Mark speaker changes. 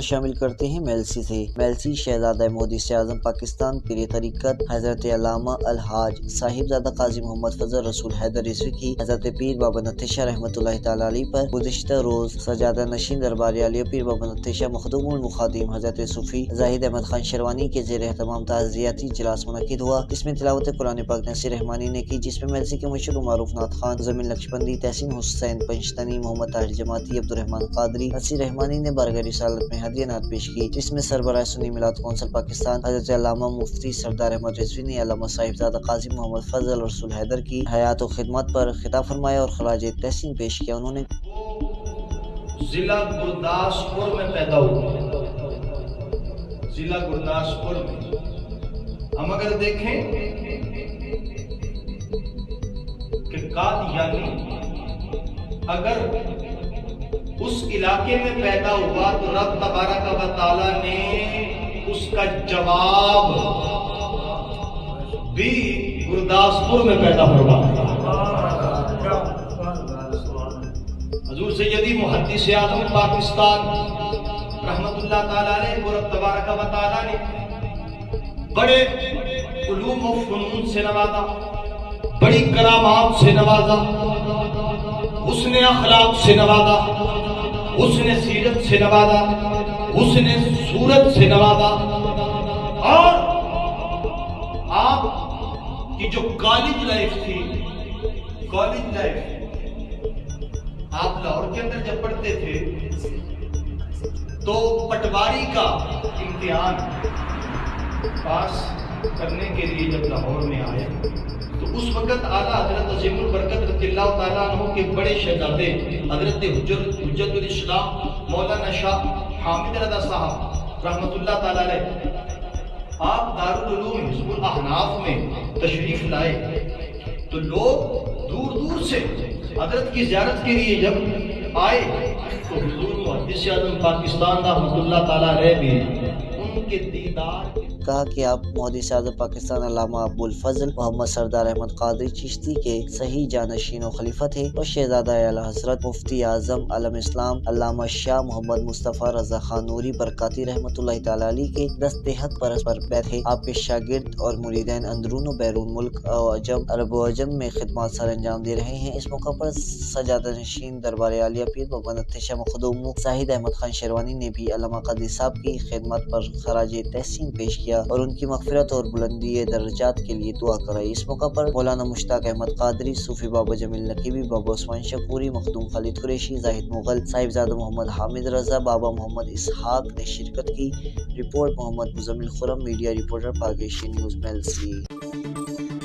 Speaker 1: شامل کرتے ہیں میلسی سے۔ میلسی شہزادہ مہدث اعظم پاکستان پیر طریقت حضرت علامہ الحاج صاحبزادہ قاضی محمد فضل رسول حیدر رضوی کی حضرت پیر بابا نتھیہ شاہ رحمۃ اللہ تعالی علیہ پر گزشتہ روز سجادہ نشین دربار عالیہ پیر بابا نتھیہ شاہ مخدوم المخادم حضرت صوفی زاہد احمد خان شیروانی کے زیر اہتمام تعزیتی اجلاس منعقد ہوا، جس میں تلاوت قرآن پاک نصیر رحمانی نے کی، جس میں میلسی کے مشہور و معروف نعت خوان مزمل نقشبندی، تحسین حسین پنجتنی، محمد طاہر جماعتی، عبدالرحمن قادری، نصیر رحمانی نے بارگاہ رسالت میں ہدیہ نعت پیش کی، جس میں سربراہ سنی میلاد کونسل پاکستان حضرت علامہ مفتی سردار احمد رضوی نے علامہ صاحبزادہ قاضی محمد فضل رسول حیدر کی حیات و خدمت پر خطاب فرمایا اور خراج تحسین پیش کیا۔ انہوں نے
Speaker 2: ضلع گرداسپور میں پیدا ہوئے، ضلع گرداسپور میں ہم اگر دیکھیں کہ قادیانی اگر اس علاقے میں پیدا ہوا تو رب تبارک و تعالی نے اس کا جواب بھی گرداسپور میں پیدا فرمایا۔ حضور سیدی محدث اعظم پاکستان رحمت اللہ تعالی علیہ کو رب تبارک و تعالی نے بڑے علوم و فنون سے نوازا، بڑی کرامات سے نوازا، حسن اخلاق سے نوازا، حسن سیرت سے نوازا، حسن صورت سے نوازا، اور آپ کی جو کالج لائف تھی، کالج لائف آپ لاہور کے اندر جب پڑھتے تھے تو پٹواری کا امتحان پاس کرنے کے لیے جب لاہور میں آئے تو اس وقت اعلیٰ حضرت عظیم البرکت رضی اللہ تعالیٰ عنہ کے بڑے شہزادے حضرت حجت الاسلام مولانا شاہ حامد رضا صاحب رحمت اللہ تعالیٰ علیہ آپ دارالعلوم حزب الاحناف میں تشریف لائے تو لوگ دور دور سے حضرت کی زیارت کے لیے جب آئے تو حضور محدث اعظم پاکستان رحمت اللہ تعالیٰ علیہ بھی ان کے دیدار
Speaker 1: کہا کہ آپ محدث اعظم پاکستان علامہ ابو الفضل محمد سردار احمد قادری چشتی کے صحیح جانشین و خلیفہ تھے اور شہزادہ اعلیٰ حضرت مفتی اعظم علم اسلام علامہ شاہ محمد مصطفیٰ رضا خان نوری برکاتی رحمۃ اللہ تعالی علیہ کے دستحت پر تھے۔ آپ کے شاگرد اور مریدین اندرون و بیرون ملک عرب و عجم میں خدمات سر انجام دے رہے ہیں۔ اس موقع پر سجادہ نشین دربار عالیہ پیر بابا نتھیہ شاہ مخدوم زاہد احمد خان شیروانی نے بھی علامہ قادری صاحب کی خدمت پر خراج تحسین پیش کیا اور ان کی مغفرت اور بلندی درجات کے لیے دعا کرائی۔ اس موقع پر مولانا مشتاق احمد قادری، صوفی بابا جمیل نقیبی، بابا عثمان شکوری، مخدوم خالد قریشی، زاہد مغل، صاحبزادہ محمد حامد رضا، بابا محمد اسحاق نے شرکت کی۔ رپورٹ محمد مزمل خرم، میڈیا رپورٹر، پاک ایشین نیوز، میلسی۔